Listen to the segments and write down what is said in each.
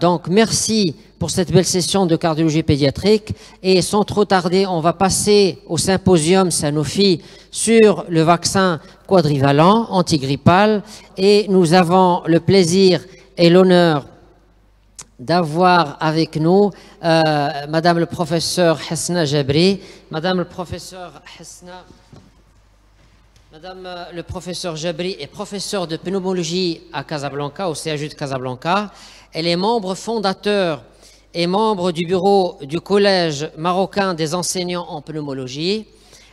donc merci pour cette belle session de cardiologie pédiatrique. Et sans trop tarder, on va passer au symposium Sanofi sur le vaccin quadrivalent antigrippal. Et nous avons le plaisir et l'honneur d'avoir avec nous Madame le professeur Hasna Jabri. Madame le professeur Hasna, Madame le professeur Jabri est professeur de pneumologie à Casablanca, au CHU de Casablanca. Elle est membre fondateur et membre du bureau du Collège marocain des enseignants en pneumologie.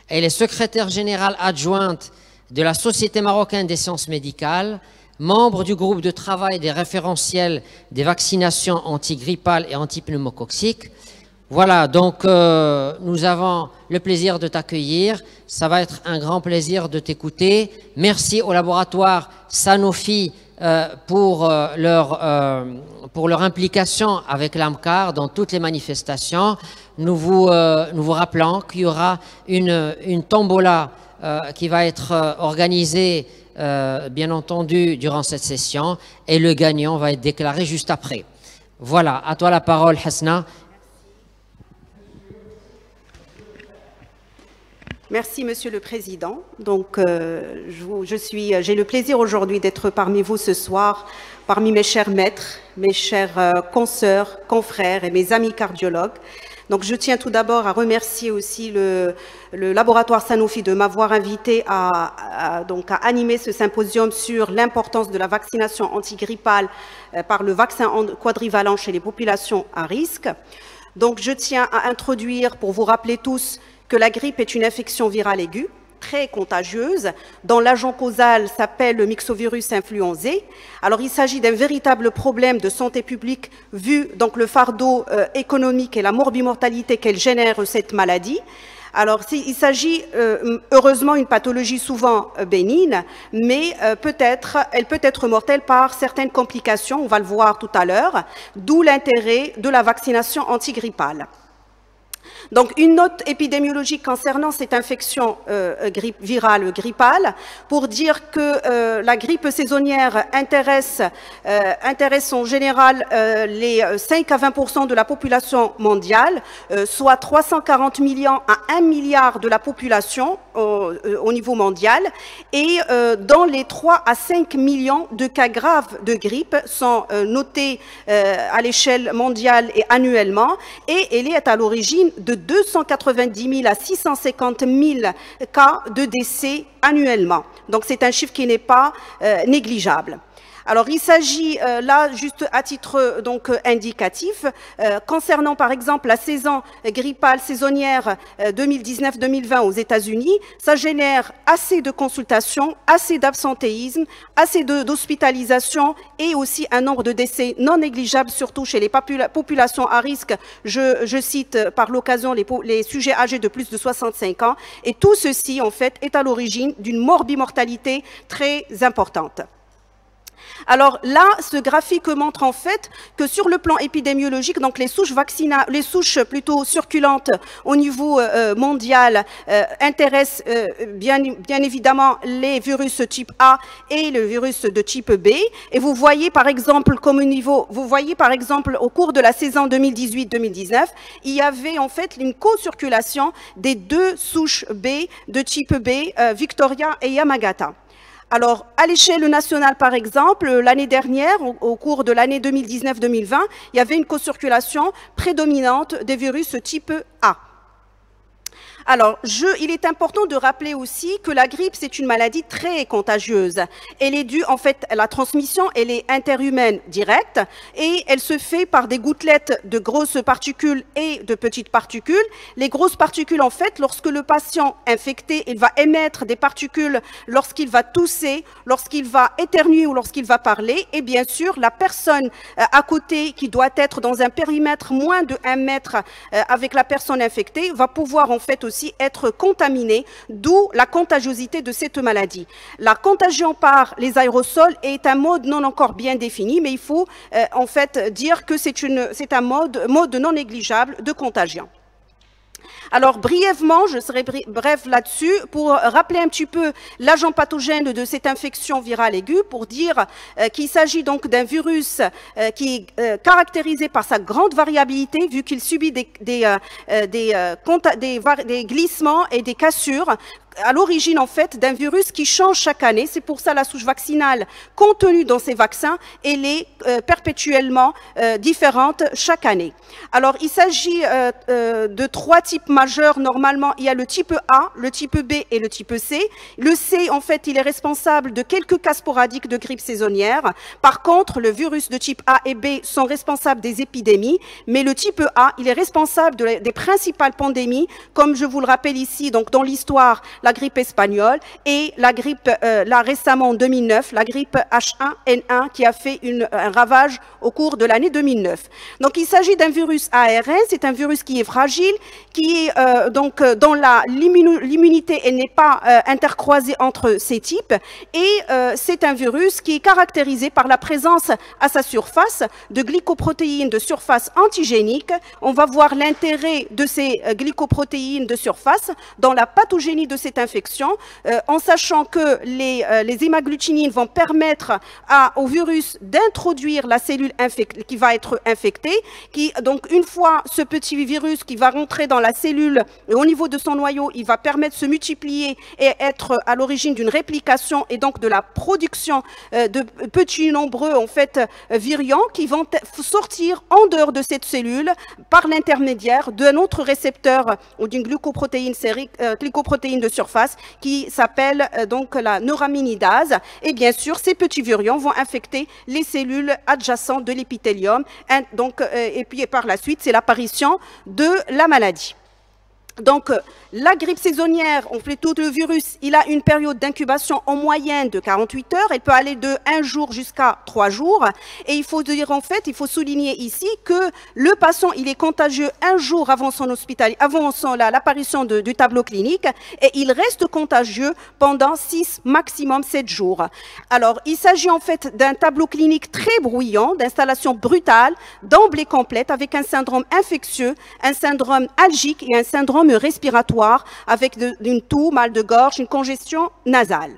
Elle est secrétaire générale adjointe de la Société marocaine des sciences médicales, membre du groupe de travail des référentiels des vaccinations antigrippales et antipneumococciques. Voilà, donc nous avons le plaisir de t'accueillir. Ça va être un grand plaisir de t'écouter. Merci au laboratoire Sanofi pour leur implication avec l'AMCAR dans toutes les manifestations. Nous vous rappelons qu'il y aura une tombola qui va être organisée, bien entendu, durant cette session, et le gagnant va être déclaré juste après. Voilà, à toi la parole, Hasna. Merci, Monsieur le Président. Donc, j'ai le plaisir aujourd'hui d'être parmi vous ce soir, parmi mes chers maîtres, mes chers consoeurs, confrères et mes amis cardiologues. Donc, je tiens tout d'abord à remercier aussi le laboratoire Sanofi de m'avoir invité à animer ce symposium sur l'importance de la vaccination antigrippale par le vaccin quadrivalent chez les populations à risque. Donc, je tiens à introduire, pour vous rappeler tous, que la grippe est une infection virale aiguë, très contagieuse, dont l'agent causal s'appelle le myxovirus influenzé. Alors, il s'agit d'un véritable problème de santé publique vu donc le fardeau économique et la morbimortalité qu'elle génère cette maladie. Alors, il s'agit heureusement d'une pathologie souvent bénigne, mais elle peut être mortelle par certaines complications, on va le voir tout à l'heure, d'où l'intérêt de la vaccination antigrippale. Donc, une note épidémiologique concernant cette infection virale grippale, pour dire que la grippe saisonnière intéresse en général les 5 à 20% de la population mondiale, soit 340 millions à 1 milliard de la population au niveau mondial, et dans les 3 à 5 millions de cas graves de grippe sont notés à l'échelle mondiale et annuellement, et elle est à l'origine de 290 000 à 650 000 cas de décès annuellement. Donc, c'est un chiffre qui n'est pas négligeable. Alors, il s'agit là, juste à titre indicatif, concernant par exemple la saison grippale saisonnière 2019-2020 aux États-Unis, ça génère assez de consultations, assez d'absentéisme, assez d'hospitalisation et aussi un nombre de décès non négligeable, surtout chez les populations à risque. Je cite par l'occasion les sujets âgés de plus de 65 ans. Et tout ceci, en fait, est à l'origine d'une morbimortalité très importante. Alors là, ce graphique montre en fait que sur le plan épidémiologique, donc les souches plutôt circulantes au niveau mondial intéressent bien évidemment les virus type A et le virus de type B. Et vous voyez par exemple au cours de la saison 2018-2019, il y avait en fait une co-circulation des deux souches B de type B, Victoria et Yamagata. Alors, à l'échelle nationale, par exemple, l'année dernière, au cours de l'année 2019-2020, il y avait une co-circulation prédominante des virus type A. Alors, il est important de rappeler aussi que la grippe, c'est une maladie très contagieuse. Elle est due, en fait, la transmission, elle est interhumaine directe et elle se fait par des gouttelettes de grosses particules et de petites particules. Les grosses particules, en fait, lorsque le patient infecté, il va émettre des particules lorsqu'il va tousser, lorsqu'il va éternuer ou lorsqu'il va parler. Et bien sûr, la personne à côté qui doit être dans un périmètre moins de 1 mètre avec la personne infectée va pouvoir, en fait, aussi être contaminé, d'où la contagiosité de cette maladie. La contagion par les aérosols est un mode non encore bien défini, mais il faut en fait dire que c'est un mode non négligeable de contagion. Alors brièvement, je serai bref là-dessus pour rappeler un petit peu l'agent pathogène de cette infection virale aiguë, pour dire qu'il s'agit donc d'un virus qui est caractérisé par sa grande variabilité, vu qu'il subit des glissements et des cassures, à l'origine en fait d'un virus qui change chaque année. C'est pour ça la souche vaccinale contenue dans ces vaccins, elle est perpétuellement différente chaque année. Alors il s'agit de 3 types majeurs. Normalement, il y a le type A, le type B et le type C. Le C, en fait, il est responsable de quelques cas sporadiques de grippe saisonnière. Par contre, le virus de type A et B sont responsables des épidémies, mais le type A, il est responsable des principales pandémies, comme je vous le rappelle ici, donc dans l'histoire, la grippe espagnole et la grippe, là récemment en 2009, la grippe H1N1 qui a fait un ravage au cours de l'année 2009. Donc il s'agit d'un virus ARN, c'est un virus qui est fragile, qui est donc dans l'immunité, elle n'est pas intercroisée entre ces types, et c'est un virus qui est caractérisé par la présence à sa surface de glycoprotéines de surface antigéniques. On va voir l'intérêt de ces glycoprotéines de surface dans la pathogénie de cette infection, en sachant que les hémagglutinines vont permettre au virus d'introduire la cellule qui va être infectée, donc une fois ce petit virus qui va rentrer dans la cellule, au niveau de son noyau, il va permettre de se multiplier et être à l'origine d'une réplication et donc de la production de petits nombreux en fait virions qui vont sortir en dehors de cette cellule par l'intermédiaire d'un autre récepteur ou d'une glycoprotéine de surface qui s'appelle donc la neuraminidase. Et bien sûr, ces petits virions vont infecter les cellules adjacentes de l'épithélium. Et puis par la suite, c'est l'apparition de la maladie. Donc, la grippe saisonnière, on fait tout le virus, il a une période d'incubation en moyenne de 48 heures. Elle peut aller de 1 jour jusqu'à 3 jours. Et il faut dire, en fait, il faut souligner ici que le patient, il est contagieux 1 jour avant son l'apparition du tableau clinique, et il reste contagieux pendant 6, maximum 7 jours. Alors, il s'agit en fait d'un tableau clinique très bruyant, d'installation brutale, d'emblée complète, avec un syndrome infectieux, un syndrome algique et un syndrome respiratoire avec une toux, mal de gorge, une congestion nasale.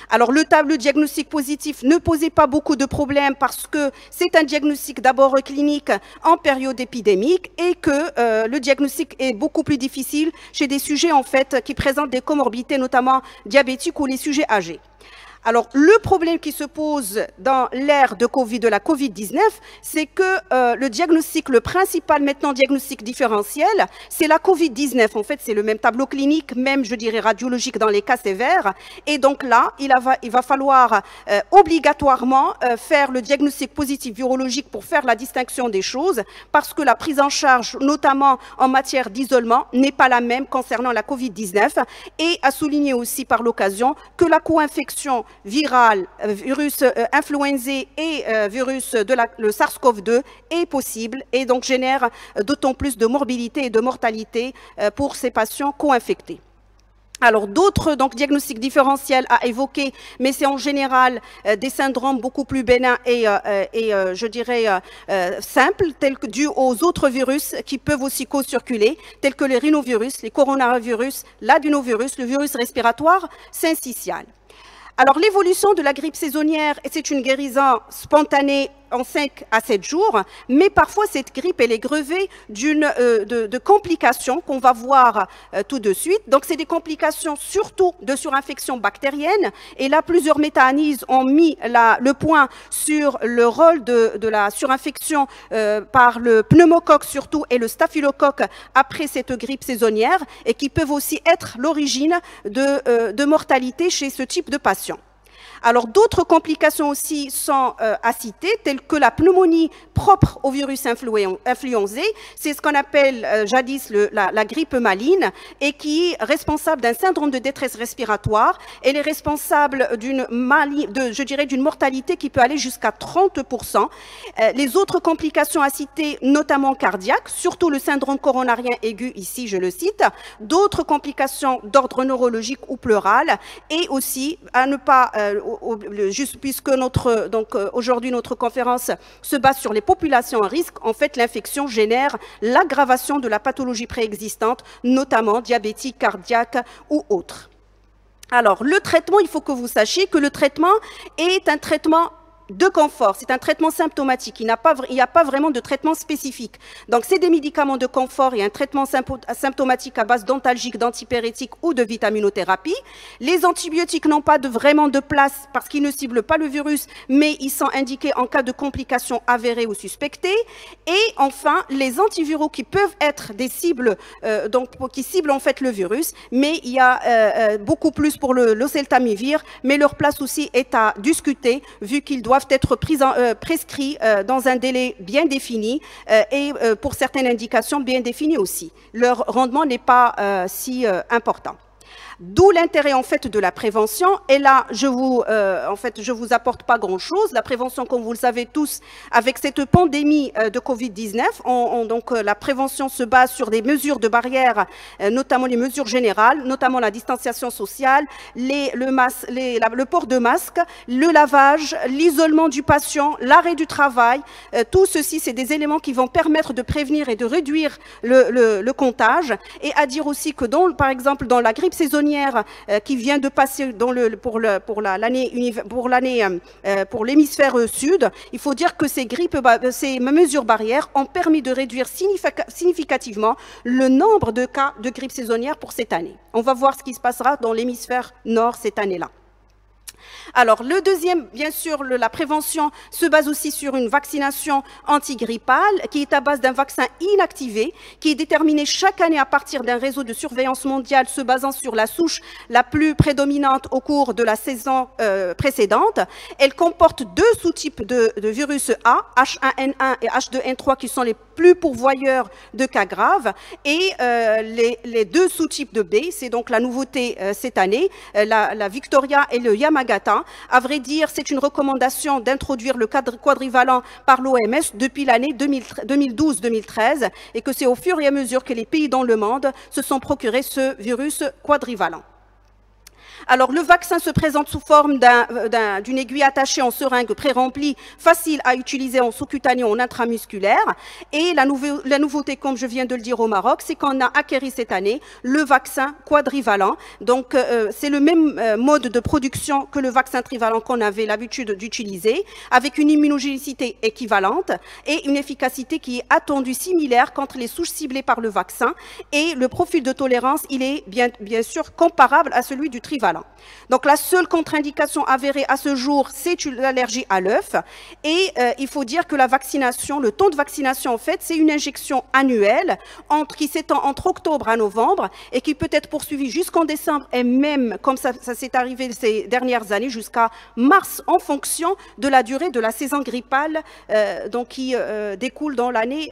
Alors, le tableau diagnostic positif ne posait pas beaucoup de problèmes parce que c'est un diagnostic d'abord clinique en période épidémique et que le diagnostic est beaucoup plus difficile chez des sujets en fait qui présentent des comorbidités, notamment diabétiques ou les sujets âgés. Alors, le problème qui se pose dans l'ère de la Covid-19, c'est que le diagnostic, le principal maintenant diagnostic différentiel, c'est la Covid-19. En fait, c'est le même tableau clinique, même, je dirais, radiologique dans les cas sévères. Et donc là, il va falloir obligatoirement faire le diagnostic positif virologique pour faire la distinction des choses, parce que la prise en charge, notamment en matière d'isolement, n'est pas la même concernant la Covid-19. Et à souligner aussi par l'occasion que la co-infection virale, virus influenzé et virus le SARS-CoV-2 est possible et donc génère d'autant plus de morbidité et de mortalité pour ces patients co-infectés. Alors, d'autres diagnostics différentiels à évoquer, mais c'est en général des syndromes beaucoup plus bénins et je dirais simples, tels que dus aux autres virus qui peuvent aussi co-circuler, tels que les rhinovirus, les coronavirus, l'adénovirus, le virus respiratoire syncytial. Alors, l'évolution de la grippe saisonnière, c'est une guérison spontanée en 5 à 7 jours, mais parfois cette grippe, elle est grevée de complications qu'on va voir tout de suite. Donc, c'est des complications surtout de surinfection bactérienne. Et là, plusieurs méta-analyses ont mis le point sur le rôle de la surinfection par le pneumocoque surtout et le staphylocoque après cette grippe saisonnière et qui peuvent aussi être l'origine de mortalité chez ce type de patient. Alors, d'autres complications aussi sont à citer, telles que la pneumonie propre au virus influenzé. C'est ce qu'on appelle jadis la grippe maligne et qui est responsable d'un syndrome de détresse respiratoire. Elle est responsable d'une mortalité qui peut aller jusqu'à 30%. Les autres complications à citer, notamment cardiaques, surtout le syndrome coronarien aigu, ici je le cite, d'autres complications d'ordre neurologique ou pleural et aussi à ne pas puisque aujourd'hui notre conférence se base sur les populations à risque, en fait l'infection génère l'aggravation de la pathologie préexistante, notamment diabétique, cardiaque ou autre. Alors le traitement, il faut que vous sachiez que le traitement est un traitement de confort, c'est un traitement symptomatique, il n'y a pas vraiment de traitement spécifique. Donc c'est des médicaments de confort et un traitement symptomatique à base d'antalgiques, d'antipyrétiques ou de vitaminothérapie. Les antibiotiques n'ont pas vraiment de place parce qu'ils ne ciblent pas le virus, mais ils sont indiqués en cas de complications avérées ou suspectées. Et enfin, les antiviraux qui peuvent être des cibles, qui ciblent en fait le virus, mais il y a beaucoup plus pour l'oseltamivir, mais leur place aussi est à discuter vu qu'ils doivent être prescrits dans un délai bien défini et pour certaines indications bien définies aussi. Leur rendement n'est pas si important. D'où l'intérêt en fait de la prévention. Et là, je vous apporte pas grand-chose. La prévention, comme vous le savez tous, avec cette pandémie de Covid-19, donc la prévention se base sur des mesures de barrière, notamment les mesures générales, notamment la distanciation sociale, le port de masque, le lavage, l'isolement du patient, l'arrêt du travail. Tout ceci, c'est des éléments qui vont permettre de prévenir et de réduire le contage. Et à dire aussi que par exemple, dans la grippe saisonnière qui vient de passer pour l'hémisphère sud, il faut dire que ces mesures barrières ont permis de réduire significativement le nombre de cas de grippe saisonnière pour cette année. On va voir ce qui se passera dans l'hémisphère nord cette année-là. Alors, le deuxième, bien sûr, la prévention se base aussi sur une vaccination antigrippale qui est à base d'un vaccin inactivé qui est déterminé chaque année à partir d'un réseau de surveillance mondiale se basant sur la souche la plus prédominante au cours de la saison précédente. Elle comporte deux sous-types de virus A, H1N1 et H2N3 qui sont les plus pourvoyeurs de cas graves et les deux sous-types de B, c'est donc la nouveauté cette année, la Victoria et le Yamagata. À vrai dire, c'est une recommandation d'introduire le quadrivalent par l'OMS depuis l'année 2012-2013 et que c'est au fur et à mesure que les pays dans le monde se sont procurés ce virus quadrivalent. Alors, le vaccin se présente sous forme d'une aiguille attachée en seringue pré-remplie, facile à utiliser en sous-cutané ou en intramusculaire. Et la nouveauté, comme je viens de le dire au Maroc, c'est qu'on a acquéri cette année le vaccin quadrivalent. Donc, c'est le même mode de production que le vaccin trivalent qu'on avait l'habitude d'utiliser, avec une immunogénicité équivalente et une efficacité qui est attendue similaire contre les souches ciblées par le vaccin. Et le profil de tolérance, il est bien sûr comparable à celui du trivalent. Donc la seule contre-indication avérée à ce jour, c'est l'allergie à l'œuf. Et il faut dire que la vaccination, le temps de vaccination en fait, c'est une injection annuelle qui s'étend entre octobre à novembre et qui peut être poursuivie jusqu'en décembre et même, comme ça s'est arrivé ces dernières années, jusqu'à mars en fonction de la durée de la saison grippale qui découle dans l'année.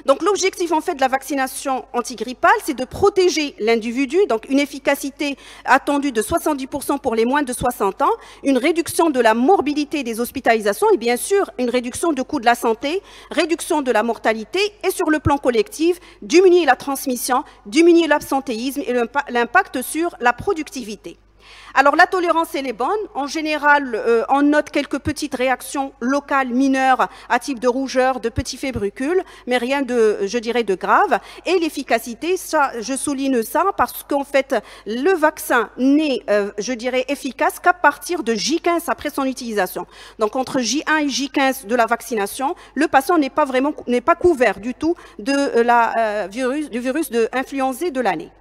Donc l'objectif en fait de la vaccination antigrippale, c'est de protéger l'individu, donc une efficacité attendue de 70% pour les moins de 60 ans, une réduction de la morbidité des hospitalisations et bien sûr une réduction du coût de la santé, réduction de la mortalité et sur le plan collectif, diminuer la transmission, diminuer l'absentéisme et l'impact sur la productivité. Alors la tolérance, elle est bonne. En général, on note quelques petites réactions locales mineures à type de rougeur, de petits fébrucules, mais rien de, je dirais, de grave. Et l'efficacité, ça, je souligne ça parce qu'en fait, le vaccin n'est, je dirais, efficace qu'à partir de J15 après son utilisation. Donc entre J1 et J15 de la vaccination, le patient n'est pas couvert du tout de du virus de influenza de l'année.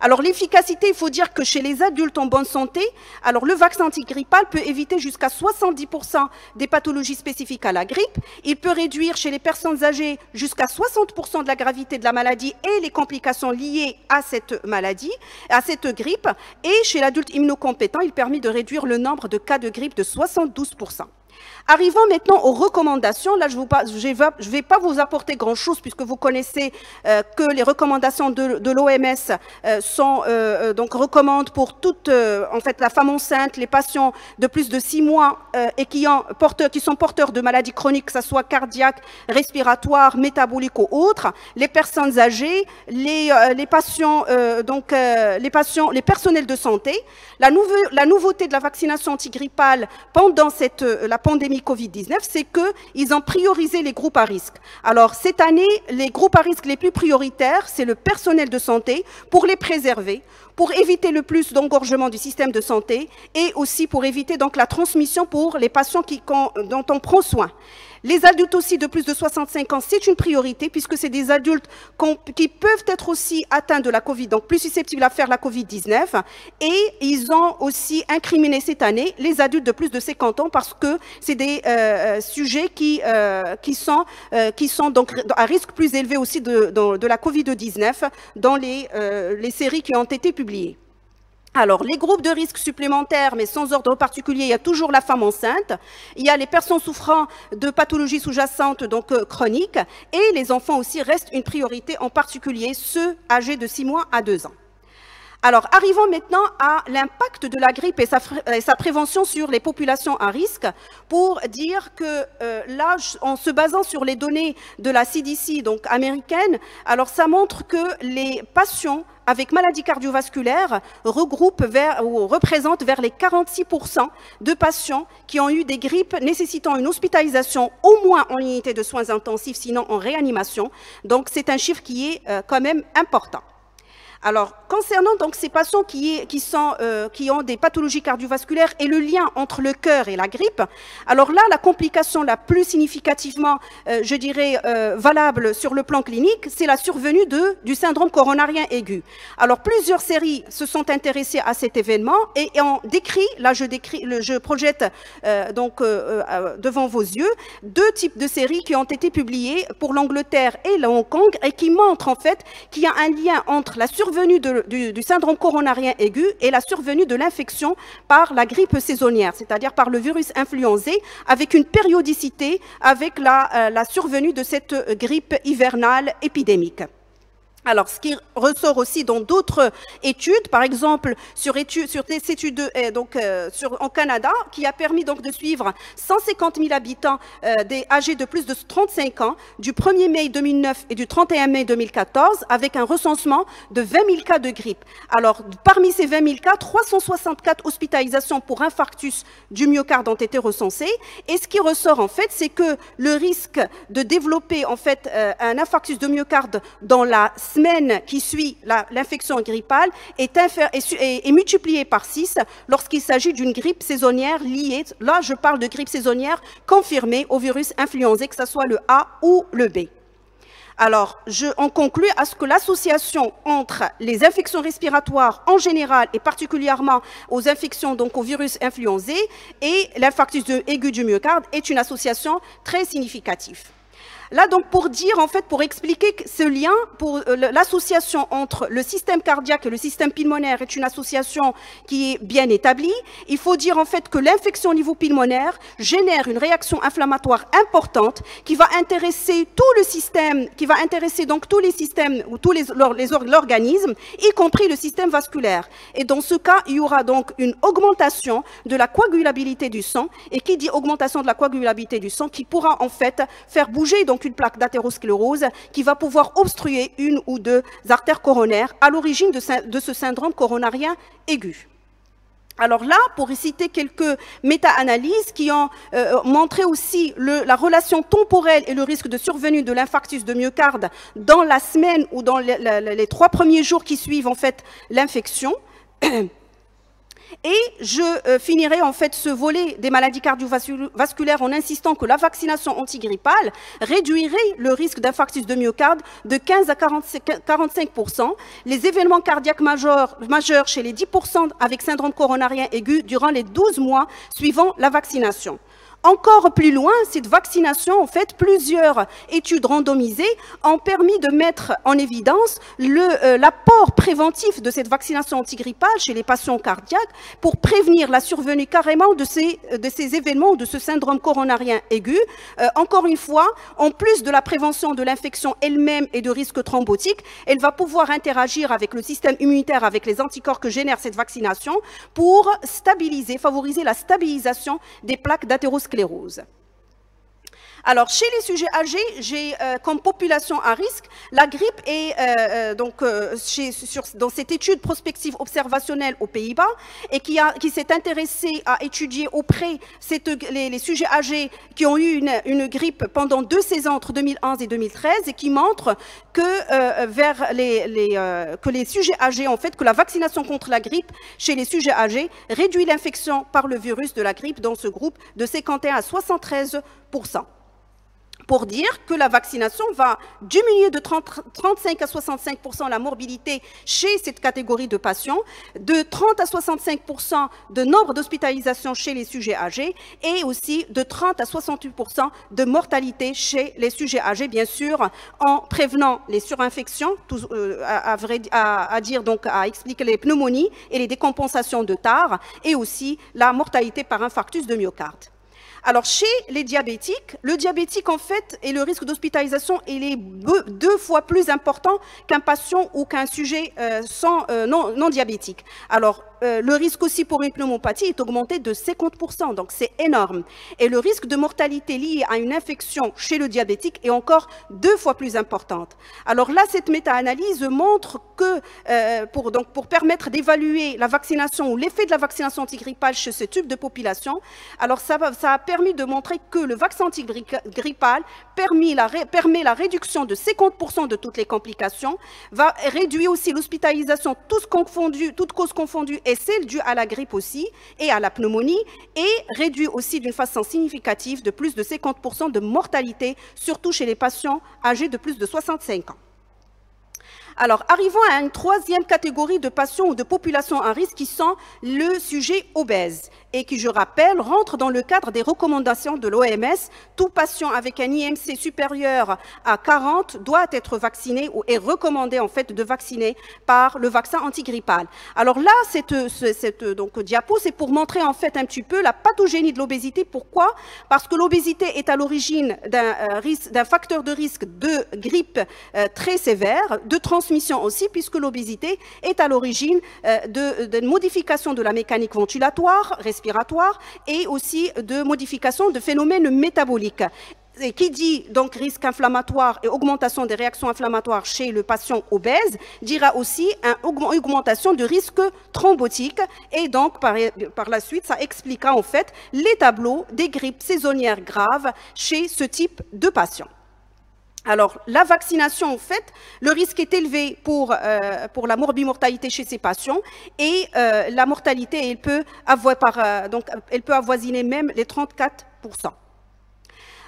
Alors l'efficacité, il faut dire que chez les adultes en bonne santé, alors le vaccin antigrippal peut éviter jusqu'à 70% des pathologies spécifiques à la grippe. Il peut réduire chez les personnes âgées jusqu'à 60% de la gravité de la maladie et les complications liées à cette maladie, à cette grippe. Et chez l'adulte immunocompétent, il permet de réduire le nombre de cas de grippe de 72%. Arrivons maintenant aux recommandations. Là, je ne vais pas vous apporter grand-chose puisque vous connaissez que les recommandations de l'OMS donc recommandent pour toute en fait la femme enceinte, les patients de plus de 6 mois et qui sont porteurs de maladies chroniques, que ce soit cardiaques, respiratoires, métaboliques ou autres, les personnes âgées, les patients, les personnels de santé. La nouveauté de la vaccination antigrippale pendant la pandémie Covid-19, c'est qu'ils ont priorisé les groupes à risque. Alors, cette année, les groupes à risque les plus prioritaires, c'est le personnel de santé, pour les préserver, pour éviter le plus d'engorgement du système de santé et aussi pour éviter donc la transmission pour les patients dont on prend soin. Les adultes aussi de plus de 65 ans, c'est une priorité puisque c'est des adultes qui peuvent être aussi atteints de la Covid, donc plus susceptibles à faire la Covid-19. Et ils ont aussi incriminé cette année les adultes de plus de 50 ans parce que c'est des sujets qui sont donc à risque plus élevé aussi de la Covid-19 dans les séries qui ont été publiées. Alors, les groupes de risque supplémentaires, mais sans ordre particulier, il y a toujours la femme enceinte, il y a les personnes souffrant de pathologies sous-jacentes, donc chroniques, et les enfants aussi restent une priorité, en particulier ceux âgés de 6 mois à 2 ans. Alors, arrivons maintenant à l'impact de la grippe et sa prévention sur les populations à risque, pour dire que là, en se basant sur les données de la CDC, donc américaine, alors ça montre que les patients avec maladie cardiovasculaire représentent vers les 46% de patients qui ont eu des grippes nécessitant une hospitalisation au moins en unité de soins intensifs, sinon en réanimation. Donc, c'est un chiffre qui est quand même important. Alors, concernant donc ces patients qui ont des pathologies cardiovasculaires et le lien entre le cœur et la grippe, alors là, la complication la plus significativement, je dirais, valable sur le plan clinique, c'est la survenue du syndrome coronarien aigu. Alors, plusieurs séries se sont intéressées à cet événement et ont décrit, là je projette devant vos yeux, 2 types de séries qui ont été publiées pour l'Angleterre et le Hong Kong et qui montrent en fait qu'il y a un lien entre la survenue du syndrome coronarien aigu et la survenue de l'infection par la grippe saisonnière, c'est-à-dire par le virus influenzé, avec une périodicité avec la survenue de cette grippe hivernale épidémique. Alors, ce qui ressort aussi dans d'autres études, par exemple sur des études en Canada, qui a permis donc de suivre 150 000 habitants âgés de plus de 35 ans du 1er mai 2009 et du 31 mai 2014, avec un recensement de 20 000 cas de grippe. Alors, parmi ces 20 000 cas, 364 hospitalisations pour infarctus du myocarde ont été recensées. Et ce qui ressort en fait, c'est que le risque de développer en fait un infarctus de myocarde dans la semaine qui suit l'infection grippale est multiplié par 6 lorsqu'il s'agit d'une grippe saisonnière liée, là je parle de grippe saisonnière confirmée au virus influenzé, que ce soit le A ou le B. Alors, on conclut à ce que l'association entre les infections respiratoires en général et particulièrement aux infections donc au virus influenzé et l'infarctus aigu du myocarde est une association très significative. Là, donc, pour expliquer ce lien, l'association entre le système cardiaque et le système pulmonaire est une association qui est bien établie. Il faut dire, en fait, que l'infection au niveau pulmonaire génère une réaction inflammatoire importante qui va intéresser tout le système, qui va intéresser donc tous les systèmes ou tous l'organisme, y compris le système vasculaire. Et dans ce cas, il y aura donc une augmentation de la coagulabilité du sang. Et qui dit augmentation de la coagulabilité du sang, qui pourra, en fait, faire bouger donc une plaque d'athérosclérose qui va pouvoir obstruer une ou 2 artères coronaires à l'origine de ce syndrome coronarien aigu. Alors là, pour citer quelques méta-analyses qui ont montré aussi la relation temporelle et le risque de survenue de l'infarctus de myocarde dans la semaine ou dans les 3 premiers jours qui suivent en fait l'infection. Et je finirai en fait ce volet des maladies cardiovasculaires en insistant que la vaccination antigrippale réduirait le risque d'infarctus de myocarde de 15 à 45%, les événements cardiaques majeurs chez les 10% avec syndrome coronarien aigu durant les 12 mois suivant la vaccination. Encore plus loin, cette vaccination, en fait, plusieurs études randomisées ont permis de mettre en évidence l'apport préventif de cette vaccination antigrippale chez les patients cardiaques pour prévenir la survenue carrément de ces événements, de ce syndrome coronarien aigu. Encore une fois, en plus de la prévention de l'infection elle-même et de risques thrombotiques, elle va pouvoir interagir avec le système immunitaire, avec les anticorps que génère cette vaccination pour stabiliser, favoriser la stabilisation des plaques d'athérosclérose. Alors, chez les sujets âgés, j'ai comme population à risque la grippe et dans cette étude prospective observationnelle aux Pays-Bas et qui s'est intéressée à étudier auprès les sujets âgés qui ont eu une grippe pendant 2 saisons entre 2011 et 2013 et qui montre que les sujets âgés, en fait, que la vaccination contre la grippe chez les sujets âgés réduit l'infection par le virus de la grippe dans ce groupe de 51 à 73%. Pour dire que la vaccination va diminuer de 35 à 65% la morbidité chez cette catégorie de patients, de 30 à 65% de nombre d'hospitalisations chez les sujets âgés et aussi de 30 à 68% de mortalité chez les sujets âgés, bien sûr, en prévenant les surinfections, à expliquer les pneumonies et les décompensations de TAR et aussi la mortalité par infarctus de myocarde. Alors, chez les diabétiques, le diabétique, en fait, et le risque d'hospitalisation, il est 2 fois plus important qu'un patient ou qu'un sujet non diabétique. Alors, le risque aussi pour une pneumopathie est augmenté de 50%, donc c'est énorme. Et le risque de mortalité lié à une infection chez le diabétique est encore 2 fois plus importante. Alors là, cette méta-analyse montre que pour permettre d'évaluer la vaccination ou l'effet de la vaccination antigrippale chez ce type de population, alors ça a permis de montrer que le vaccin antigrippal permet la réduction de 50% de toutes les complications, va réduire aussi l'hospitalisation, toutes causes confondues, et celle due à la grippe aussi et à la pneumonie, et réduit aussi d'une façon significative de plus de 50% de mortalité, surtout chez les patients âgés de plus de 65 ans. Alors, arrivons à une 3e catégorie de patients ou de populations à risque qui sont le sujet obèse et qui, je rappelle, rentre dans le cadre des recommandations de l'OMS. Tout patient avec un IMC supérieur à 40 doit être vacciné ou est recommandé en fait de vacciner par le vaccin antigrippal. Alors là, cette diapo, c'est pour montrer en fait un petit peu la pathogénie de l'obésité. Pourquoi? Parce que l'obésité est à l'origine d'un facteur de risque de grippe très sévère, de transmission aussi, puisque l'obésité est à l'origine d'une modification de la mécanique ventilatoire, respiratoire et aussi de modification de phénomènes métaboliques. Et qui dit donc risque inflammatoire et augmentation des réactions inflammatoires chez le patient obèse, dira aussi une augmentation de risque thrombotique. Et donc, par la suite, ça expliquera en fait les tableaux des grippes saisonnières graves chez ce type de patient. Alors, la vaccination, en fait, le risque est élevé pour la morbimortalité chez ces patients et la mortalité, elle peut avoisiner même les 34%.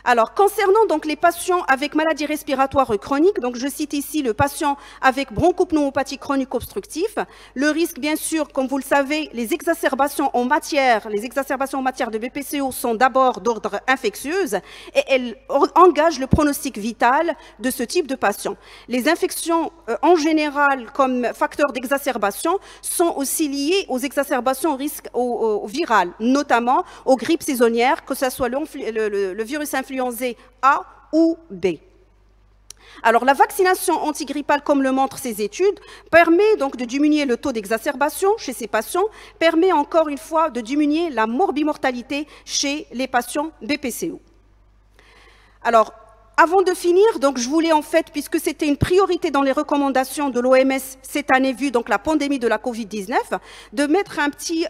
Alors, concernant donc les patients avec maladie respiratoire chronique, donc je cite ici le patient avec bronchopneumopathie chronique obstructive, le risque, bien sûr, comme vous le savez, les exacerbations en matière de BPCO sont d'abord d'ordre infectieuse et elles engagent le pronostic vital de ce type de patient. Les infections en général comme facteur d'exacerbation sont aussi liées aux exacerbations au viral, notamment aux grippes saisonnières, que ce soit le virus influenza A ou B. Alors, la vaccination antigrippale, comme le montrent ces études, permet donc de diminuer le taux d'exacerbation chez ces patients, permet encore une fois de diminuer la morbimortalité chez les patients BPCO. Alors, avant de finir, donc je voulais en fait, puisque c'était une priorité dans les recommandations de l'OMS cette année, vu donc la pandémie de la Covid-19, de mettre un petit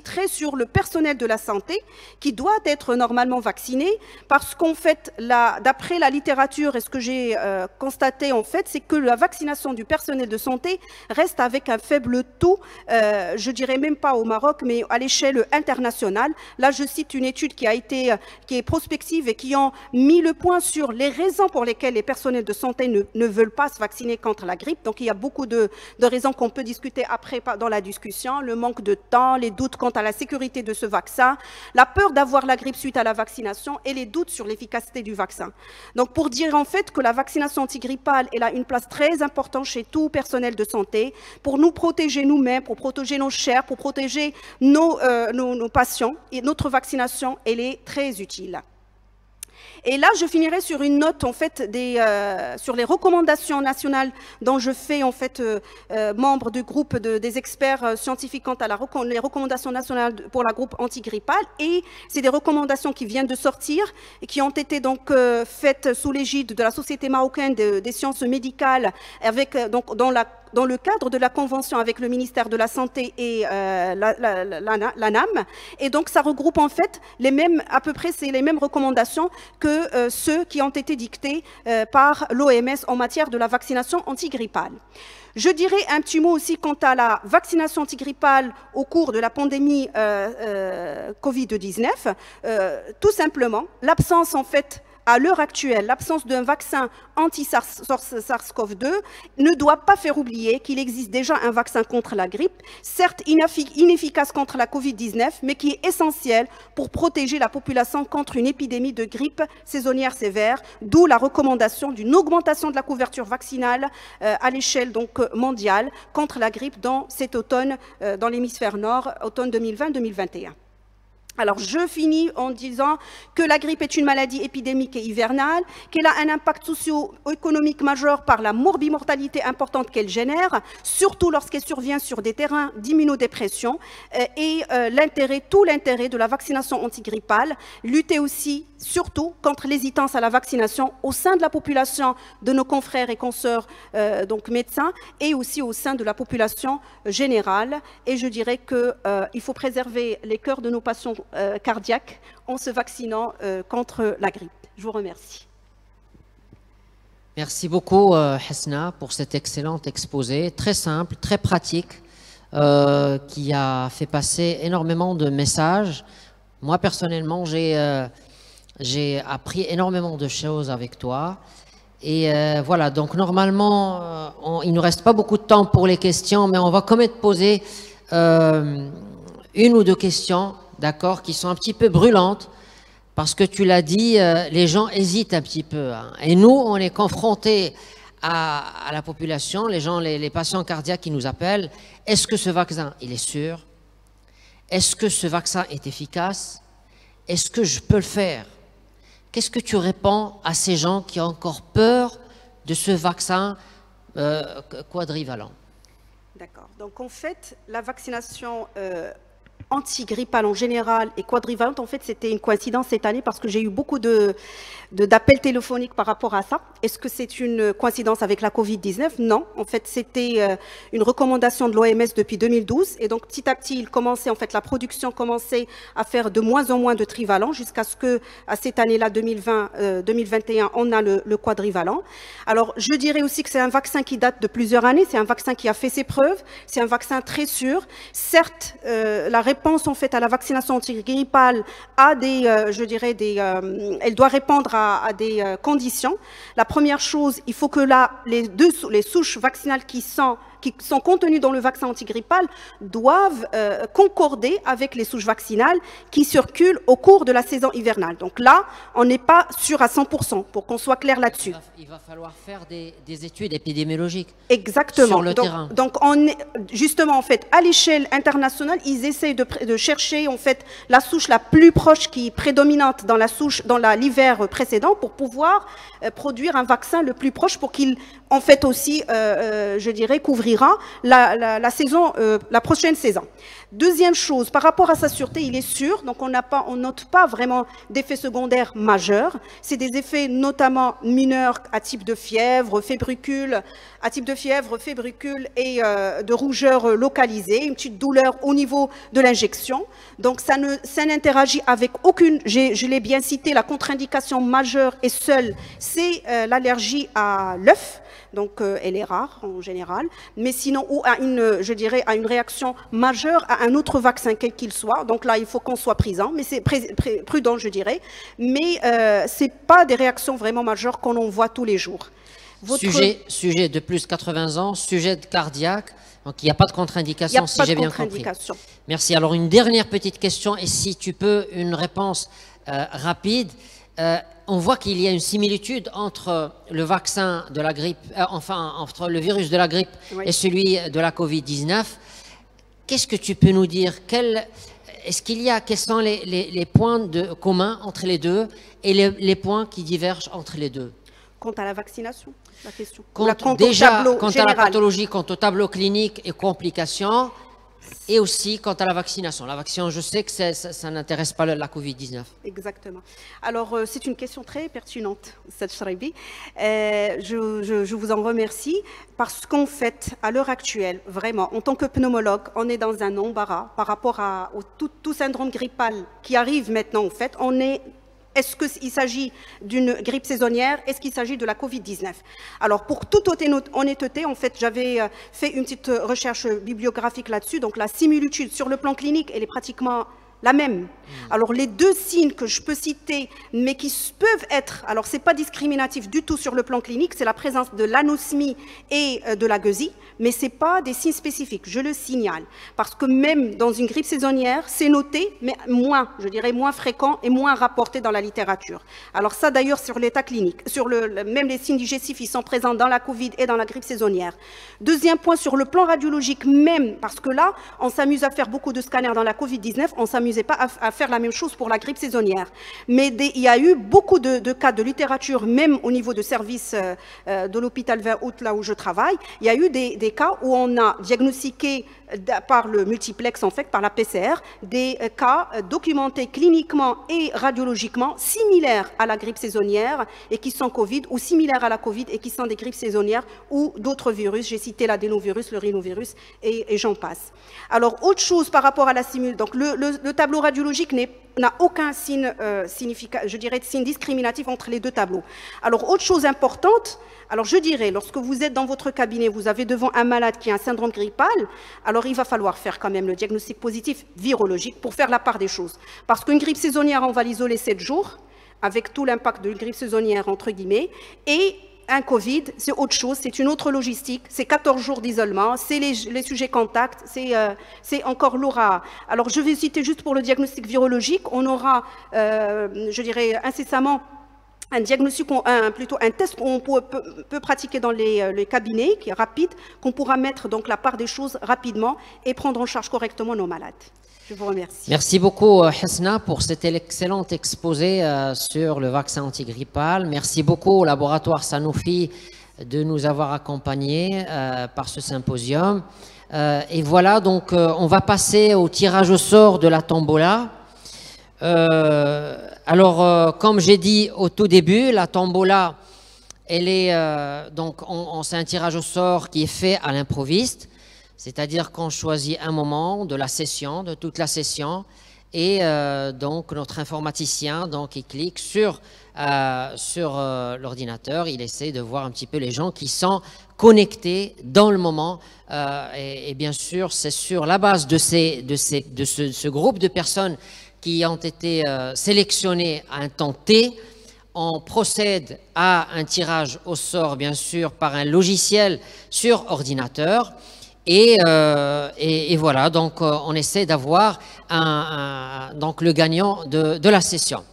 trait sur le personnel de la santé qui doit être normalement vacciné, parce qu'en fait, d'après la littérature et ce que j'ai constaté en fait, c'est que la vaccination du personnel de santé reste avec un faible taux, je dirais même pas au Maroc, mais à l'échelle internationale. Là, je cite une étude qui est prospective et qui ont mis mis le point sur les raisons pour lesquelles les personnels de santé ne veulent pas se vacciner contre la grippe. Donc, il y a beaucoup de raisons qu'on peut discuter après dans la discussion. Le manque de temps, les doutes quant à la sécurité de ce vaccin, la peur d'avoir la grippe suite à la vaccination et les doutes sur l'efficacité du vaccin. Donc, pour dire en fait que la vaccination antigrippale, elle a une place très importante chez tout personnel de santé pour nous protéger nous-mêmes, pour protéger nos chers, pour protéger nos patients. Et notre vaccination, elle est très utile. Et là, je finirai sur une note en fait sur les recommandations nationales dont je fais en fait membre du groupe des experts scientifiques quant à les recommandations nationales pour la grippe antigrippale. Et c'est des recommandations qui viennent de sortir et qui ont été donc faites sous l'égide de la Société marocaine des sciences médicales, avec donc dans le cadre de la convention avec le ministère de la Santé et l'ANAM. Et donc, ça regroupe en fait à peu près, c'est les mêmes recommandations que ceux qui ont été dictés par l'OMS en matière de la vaccination antigrippale. Je dirais un petit mot aussi quant à la vaccination antigrippale au cours de la pandémie Covid-19. Tout simplement, l'absence en fait, à l'heure actuelle, l'absence d'un vaccin anti-SARS-CoV-2 ne doit pas faire oublier qu'il existe déjà un vaccin contre la grippe, certes inefficace contre la Covid-19, mais qui est essentiel pour protéger la population contre une épidémie de grippe saisonnière sévère, d'où la recommandation d'une augmentation de la couverture vaccinale à l'échelle donc mondiale contre la grippe dans cet automne, dans l'hémisphère nord, automne 2020-2021. Alors, je finis en disant que la grippe est une maladie épidémique et hivernale, qu'elle a un impact socio-économique majeur par la morbimortalité importante qu'elle génère, surtout lorsqu'elle survient sur des terrains d'immunodépression, et tout l'intérêt de la vaccination antigrippale, lutter aussi, surtout, contre l'hésitance à la vaccination au sein de la population de nos confrères et consoeurs, donc médecins, et aussi au sein de la population générale. Et je dirais qu'il faut préserver les cœurs de nos patients cardiaques en se vaccinant contre la grippe. Je vous remercie. Merci beaucoup Hasna pour cet excellent exposé, très simple, très pratique, qui a fait passer énormément de messages. Moi personnellement, j'ai appris énormément de choses avec toi. Et voilà, donc normalement, il ne nous reste pas beaucoup de temps pour les questions, mais on va quand même te poser une ou deux questions, d'accord, qui sont un petit peu brûlantes, parce que tu l'as dit, les gens hésitent un petit peu. Hein. Et nous, on est confrontés à la population, les gens, les patients cardiaques qui nous appellent. Est-ce que ce vaccin, il est sûr? Est-ce que ce vaccin est efficace? Est-ce que je peux le faire? Qu'est-ce que tu réponds à ces gens qui ont encore peur de ce vaccin quadrivalent? D'accord. Donc en fait, la vaccination antigrippale en général et quadrivalente, en fait, c'était une coïncidence cette année parce que j'ai eu beaucoup d'appels téléphoniques par rapport à ça. Est-ce que c'est une coïncidence avec la Covid-19? Non. En fait, c'était une recommandation de l'OMS depuis 2012. Et donc, petit à petit, en fait, la production commençait à faire de moins en moins de trivalents jusqu'à ce que, à cette année-là, 2020-2021, on a le quadrivalent. Alors, je dirais aussi que c'est un vaccin qui date de plusieurs années. C'est un vaccin qui a fait ses preuves. C'est un vaccin très sûr. Certes, la réponse en fait à la vaccination antigrippale a elle doit répondre à des conditions. La première chose, il faut que les souches vaccinales qui sont contenues dans le vaccin antigrippal doivent concorder avec les souches vaccinales qui circulent au cours de la saison hivernale. Donc là, on n'est pas sûr à 100%, pour qu'on soit clair là-dessus. Il va falloir faire des études épidémiologiques. Exactement. Sur le terrain. Donc justement, en fait, à l'échelle internationale, ils essayent de chercher en fait la souche la plus proche qui est prédominante dans l'hiver précédent pour pouvoir produire un vaccin le plus proche pour qu'il en fait aussi, je dirais, couvrira la prochaine saison. Deuxième chose, par rapport à sa sûreté, il est sûr, donc on note pas vraiment d'effets secondaires majeurs. C'est des effets notamment mineurs à type de fièvre, fébrucule, et de rougeur localisée, une petite douleur au niveau de l'injection. Donc ça n'interagit avec aucune, je l'ai bien cité, la contre-indication majeure et seule, c'est l'allergie à l'œuf. Donc elle est rare en général, mais sinon, ou à une réaction majeure à un autre vaccin quel qu'il soit. Donc là, il faut qu'on soit prudent, je dirais. Mais ce n'est pas des réactions vraiment majeures qu'on en voit tous les jours. Sujet de plus de 80 ans, sujet de cardiaque. Donc, il n'y a pas de contre-indication, si j'ai bien compris. Merci. Alors, une dernière petite question, et si tu peux, une réponse rapide. On voit qu'il y a une similitude entre le vaccin de la grippe, entre le virus de la grippe et celui de la Covid-19. Qu'est-ce que tu peux nous dire? Quels sont les points communs entre les deux et les points qui divergent entre les deux? Quant à la vaccination, la question. Quant à la pathologie, quant au tableau clinique et complications, et aussi quant à la vaccination. La vaccination, je sais que ça n'intéresse pas la Covid-19. Exactement. Alors, c'est une question très pertinente, Stade Shraibi. Je vous en remercie parce qu'en fait, à l'heure actuelle, vraiment, en tant que pneumologue, on est dans un embarras par rapport au tout syndrome grippal qui arrive maintenant, en fait. Est-ce qu'il s'agit d'une grippe saisonnière? Est-ce qu'il s'agit de la Covid-19? Alors, pour toute honnêteté, en fait, j'avais fait une petite recherche bibliographique là-dessus. Donc, la similitude sur le plan clinique, elle est pratiquement la même. Alors, les deux signes que je peux citer, mais qui peuvent être, alors c'est pas discriminatif du tout sur le plan clinique, c'est la présence de l'anosmie et de la gueusie, mais c'est pas des signes spécifiques, je le signale. Parce que même dans une grippe saisonnière, c'est noté, mais je dirais moins fréquent et moins rapporté dans la littérature. Alors ça d'ailleurs sur l'état clinique, même les signes digestifs, ils sont présents dans la Covid et dans la grippe saisonnière. Deuxième point, sur le plan radiologique même, parce que là, on s'amuse à faire beaucoup de scanners dans la Covid-19, on s'amusait pas à faire la même chose pour la grippe saisonnière. Mais il y a eu beaucoup de cas de littérature, même au niveau de service de l'hôpital 20 août, là où je travaille, il y a eu des cas où on a diagnostiqué par le multiplex, en fait, par la PCR, des cas documentés cliniquement et radiologiquement similaires à la grippe saisonnière et qui sont Covid, ou similaires à la Covid et qui sont des grippes saisonnières ou d'autres virus. J'ai cité l'adénovirus, le rhinovirus et j'en passe. Alors, autre chose par rapport à la simulation, donc le tableau radiologique n'a aucun signe je dirais, de signe discriminatif entre les deux tableaux. Alors, autre chose importante, alors je dirais, lorsque vous êtes dans votre cabinet, vous avez devant un malade qui a un syndrome grippal, alors il va falloir faire quand même le diagnostic positif virologique pour faire la part des choses. Parce qu'une grippe saisonnière, on va l'isoler 7 jours, avec tout l'impact d'une grippe saisonnière, entre guillemets, et un Covid, c'est autre chose, c'est une autre logistique, c'est 14 jours d'isolement, c'est les sujets contacts, c'est encore l'aura. Alors je vais citer juste pour le diagnostic virologique, on aura, je dirais, incessamment un diagnostic, plutôt un test qu'on peut pratiquer dans les cabinets, qui est rapide, qu'on pourra mettre donc la part des choses rapidement et prendre en charge correctement nos malades. Je vous remercie. Merci beaucoup, Hasna, pour cet excellent exposé sur le vaccin antigrippal. Merci beaucoup au laboratoire Sanofi de nous avoir accompagnés par ce symposium. Et voilà, donc, on va passer au tirage au sort de la tombola. Alors, comme j'ai dit au tout début, la tombola, elle est donc c'est un tirage au sort qui est fait à l'improviste, c'est-à-dire qu'on choisit un moment de la session, de toute la session, et donc notre informaticien, donc il clique sur l'ordinateur, il essaie de voir un petit peu les gens qui sont connectés dans le moment, et bien sûr, c'est sur la base de ce groupe de personnes qui ont été sélectionnés à un temps T. On procède à un tirage au sort, bien sûr, par un logiciel sur ordinateur. Et voilà, donc on essaie d'avoir donc le gagnant de la session.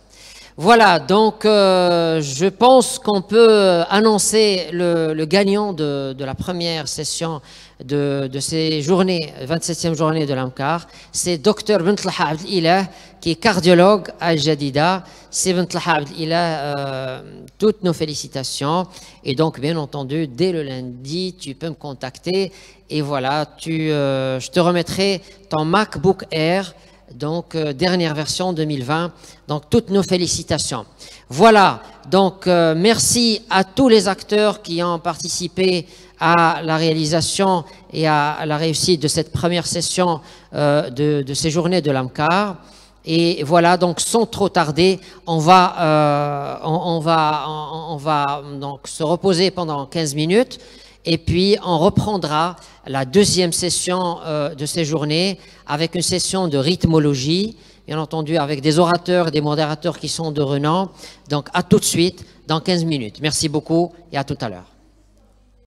Voilà, donc je pense qu'on peut annoncer le gagnant de la première session de ces journées, 27e journée de l'AMCAR. C'est Dr Bentlaha Abdelilah, qui est cardiologue à Al-Jadida. C'est Bentlaha Abdelilah, toutes nos félicitations. Et donc, bien entendu, dès le lundi, tu peux me contacter. Et voilà, je te remettrai ton MacBook Air, donc dernière version 2020. Donc, toutes nos félicitations. Voilà, donc merci à tous les acteurs qui ont participé à la réalisation et à la réussite de cette première session de ces journées de l'AMCAR. Et voilà, donc sans trop tarder, on va donc se reposer pendant 15 minutes Et puis, on reprendra la deuxième session de ces journées avec une session de rythmologie, bien entendu avec des orateurs et des modérateurs qui sont de renom. Donc, à tout de suite, dans 15 minutes. Merci beaucoup et à tout à l'heure.